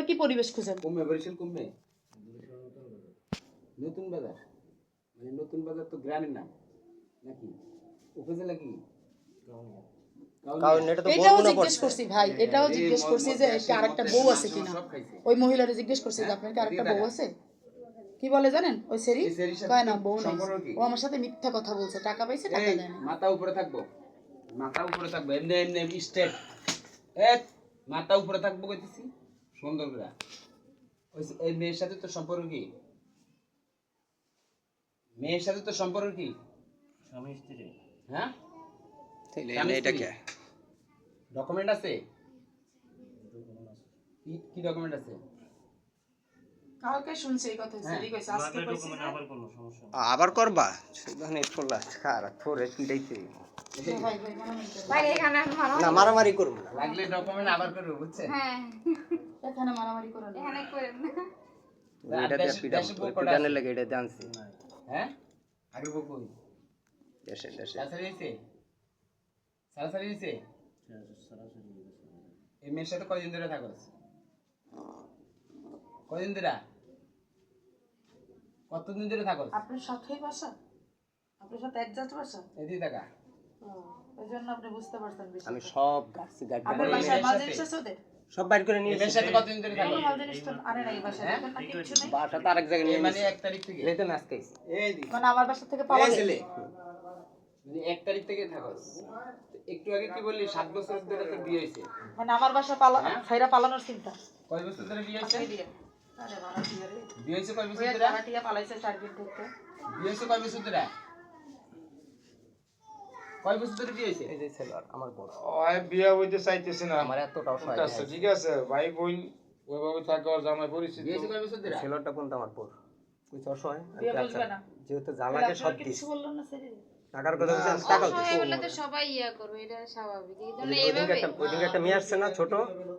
কি পরিবেশ খুঁজেন? কমবে বরিশাল কমবে নতুন বাজার মানে নতুন বাজার তো গ্রামের নাম নাকি উপজেলা কি কারণ এটা তো এটাও বরগুনা জিজ্ঞেস পড়ছে। করছি ভাই, এটাও জিজ্ঞেস করছি যে কি আরেকটা বউ আছে কিনা। ওই মহিলারে জিজ্ঞেস করছি যে আপনার কি আরেকটা বউ আছে, কি বলে জানেন ওই সেরি? কয় না বউ নেই। ও আমার সাথে মিথ্যা কথা বলছে, টাকা পাইছে টাকা দেয় না। মাথা উপরে থাকবো এমনি এমনি স্টেট মাথা উপরে থাকবো কইতেছি সুন্দর করে। ওই এই মেয়ের সাথে তো সম্পর্ক কি? মেয়ের সাথে তো সম্পর্ক কি? স্বামী স্ত্রী। হ্যাঁ তাহলে এটা কে? ডকুমেন্ট আছে? কি ডকুমেন্ট আছে? কালকে শুনছি এই কথা, সেরি কইছে আজকে লাগলে কইছে ডকুমেন্ট আবার করলো, সমস্যা নেই। আবার করবা সেখানে করলা খারাপ পরে পিটাইতে ভাই ভাই মারামারি করে। ভাই এখানে মারো না মারামারি করব না। লাগলে ডকুমেন্ট আবার করবে বুঝছেন? হ্যাঁ এখানে মারামারি করে না। এখানে করেন না এটা দিয়ে পিটানোর লাগে এটা জানছি। হ্যাঁ আগে বকো দেশে সারাসারি হইছে সারাসারি হইছে সরাসরি গেছে। এই মেয়ের সাথে কয়দিন ধরে থাকোস? কয়দিন ধরে? কতদিন ধরে থাকোস? আপনার সাথেই বাসা, আপনার সাথে একজাস্ট বাসা, এদিকে টাকা ওই জন্য আপনি বুঝতে পারছেন বেশি। আমি সব গাছি গাড়ি আপনার বাসায় মাল জিনিস আছে ওদের? সব বাইর করে এই নিয়ে মেয়ের সাথে কতদিন ধরে থাকোস? মাল জিনিস তো আরে নাই বাসায়, দেখেন না কিছু নেই। বাসা তো আরেক জায়গায় নিয়ে মানে নিয়েছি। 1 তারিখ থেকে লেতে নাচ খাইছি। এই দি মানে আমার বাসা থেকে এই পাওয়া ছেলে মানে 1 তারিখ থেকে থাকোস। একটু আগে কি বললি 7 বছর ধরে তো বিয়ে হইছে। মানে আমার বাসা পালা ছাইরা পালানোর চিন্তা। কয় বছর ধরে বিয়ে হইছে? আরে ভাড়া দিয়ে রে, বিয়ে হইছে কয় বছর ওই ধরে? ভাড়াটিয়া পালাইছে 4 দিন থেকে। বিয়ে হইছে কয় বছর ধরে? কয় বছর ধরে বিয়ে হইছে? এই যে ছেলে আমার বড় ওই বিয়া হইতে চাইতেছে না আমার এতটাও ঠিক সহায় আছে ঠিক আছে ভাই বোন ওইভাবে থাকে ওর জামাই পরিচিত বিয়ে হইছে কয় বছর ধরে? ছেলেটা কোনটা আমার বড় কইছ অসহায় বিয়ে বুঝবে না। যেহেতু জ্বালাকে সব দিস কিছু বললো না সেরি? টাকার কথা বলছেন টাকা সবাই বলে তো সবাই ইয়া করবে, এটা স্বাভাবিক। এই জন্য এইভাবে একটা মেয়ে আসছে না ছোট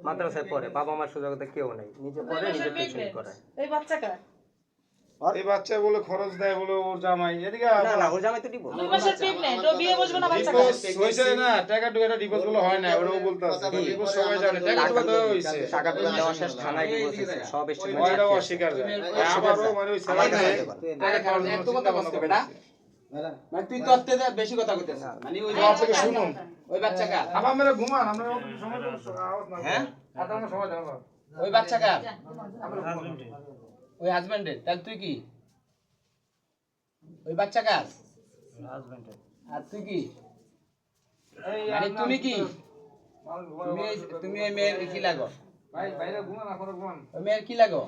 মাদ্রাসায় পড়ে, বাবা মার সুযোগ কেউ নাই, নিজে পড়ে নিজে টিউশন করে। এই বাচ্চাটা এই বাচ্চা বলে খরচ দেয় বলে ওর জামাই এদিকে না না ওর জামাই তো দিব দুই মাসের প্রেগন্যান্ট, ও বিয়ে বসবে না বাচ্চাটা। ডিভোর্স হইছে না টাকা টুকাটা ডিভোর্স বলে হয় না ওরা বলতে আছে ডিভোর্স সবাই জানে টাকা টুকা তো হইছে টাকা পয়সা দেওয়া শেষ, থানায় ডিভোর্স হয়েছে, সব এস্টিমেট ওইটাও অস্বীকার যায় আবারও মানে ওই আমার কাছে ছেলে যেতে পারে। আরে কারণ এত কথা বলতে বেটা মানে তুই তো অত্যাধিক বেশি কথা কইতেছিস মানে ওই আমার থেকে শুনুন ওই বাচ্চা কার? আবার আমরা ঘুমান আমরা সময় আওয়াজ না হ্যাঁ আর আমরা সময় দাও না ওই বাচ্চা কার? হাজবেন্ডে। ওই হাজবেন্ডের। তাহলে তুই কি? ওই বাচ্চা কার? হাজবেন্ডে। আর তুই কি? এই মানে তুমি কি? ঘুমান তুমি এই মেয়ের কি লাগো? ভাই ভাইরা ঘুমান আপনারা ঘুমান ওই মেয়ের কি লাগো?